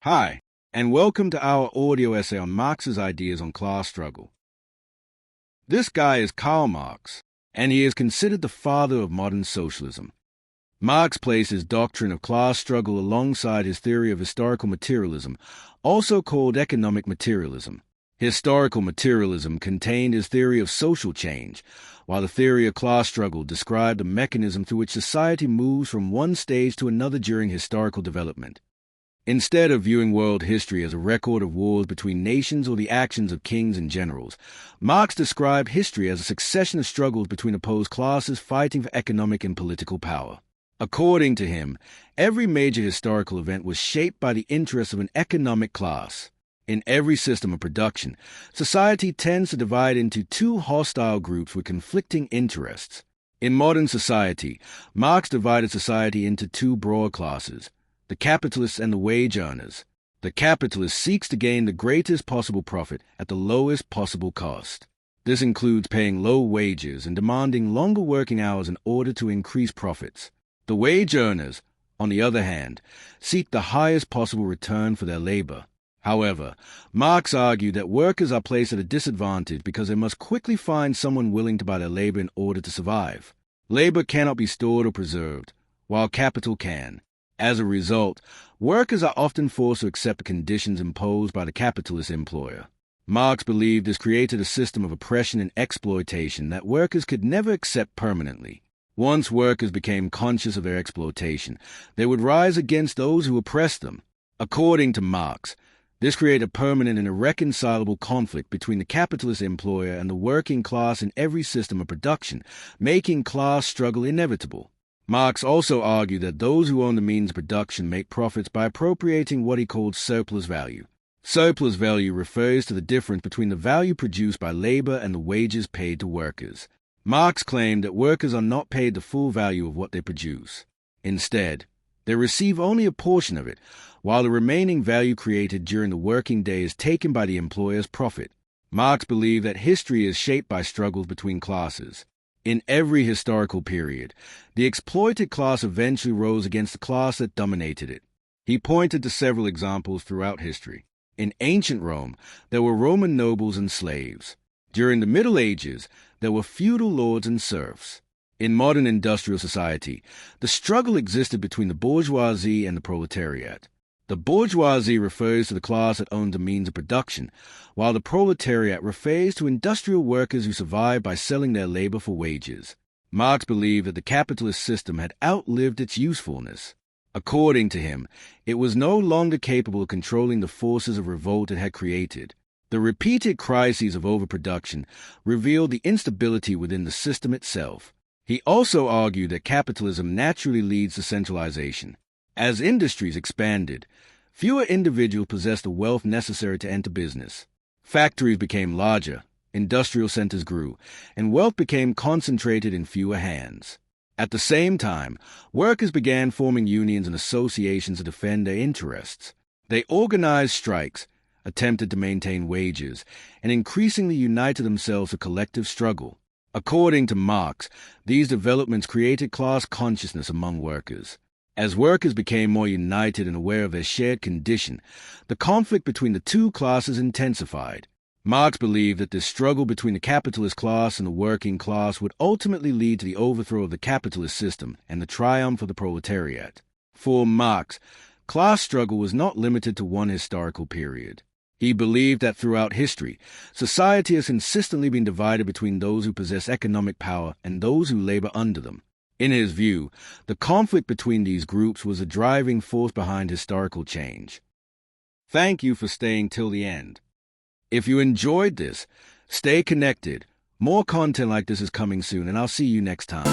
Hi, and welcome to our audio essay on Marx's ideas on class struggle. This guy is Karl Marx, and he is considered the father of modern socialism. Marx placed his doctrine of class struggle alongside his theory of historical materialism, also called economic materialism. Historical materialism contained his theory of social change, while the theory of class struggle described the mechanism through which society moves from one stage to another during historical development. Instead of viewing world history as a record of wars between nations or the actions of kings and generals, Marx described history as a succession of struggles between opposed classes fighting for economic and political power. According to him, every major historical event was shaped by the interests of an economic class. In every system of production, society tends to divide into two hostile groups with conflicting interests. In modern society, Marx divided society into two broad classes: the capitalists and the wage earners. The capitalist seeks to gain the greatest possible profit at the lowest possible cost. This includes paying low wages and demanding longer working hours in order to increase profits. The wage earners, on the other hand, seek the highest possible return for their labor. However, Marx argued that workers are placed at a disadvantage because they must quickly find someone willing to buy their labor in order to survive. Labor cannot be stored or preserved, while capital can. As a result, workers are often forced to accept the conditions imposed by the capitalist employer. Marx believed this created a system of oppression and exploitation that workers could never accept permanently. Once workers became conscious of their exploitation, they would rise against those who oppressed them. According to Marx, this created a permanent and irreconcilable conflict between the capitalist employer and the working class in every system of production, making class struggle inevitable. Marx also argued that those who own the means of production make profits by appropriating what he called surplus value. Surplus value refers to the difference between the value produced by labor and the wages paid to workers. Marx claimed that workers are not paid the full value of what they produce. Instead, they receive only a portion of it, while the remaining value created during the working day is taken by the employer's profit. Marx believed that history is shaped by struggles between classes. In every historical period, the exploited class eventually rose against the class that dominated it. He pointed to several examples throughout history. In ancient Rome, there were Roman nobles and slaves. During the Middle Ages, there were feudal lords and serfs. In modern industrial society, the struggle existed between the bourgeoisie and the proletariat. The bourgeoisie refers to the class that owned the means of production, while the proletariat refers to industrial workers who survived by selling their labor for wages. Marx believed that the capitalist system had outlived its usefulness. According to him, it was no longer capable of controlling the forces of revolt it had created. The repeated crises of overproduction revealed the instability within the system itself. He also argued that capitalism naturally leads to centralization. As industries expanded, fewer individuals possessed the wealth necessary to enter business. Factories became larger, industrial centers grew, and wealth became concentrated in fewer hands. At the same time, workers began forming unions and associations to defend their interests. They organized strikes, attempted to maintain wages, and increasingly united themselves to collective struggle. According to Marx, these developments created class consciousness among workers. As workers became more united and aware of their shared condition, the conflict between the two classes intensified. Marx believed that this struggle between the capitalist class and the working class would ultimately lead to the overthrow of the capitalist system and the triumph of the proletariat. For Marx, class struggle was not limited to one historical period. He believed that throughout history, society has consistently been divided between those who possess economic power and those who labor under them. In his view, the conflict between these groups was a driving force behind historical change. Thank you for staying till the end. If you enjoyed this, stay connected. More content like this is coming soon, and I'll see you next time.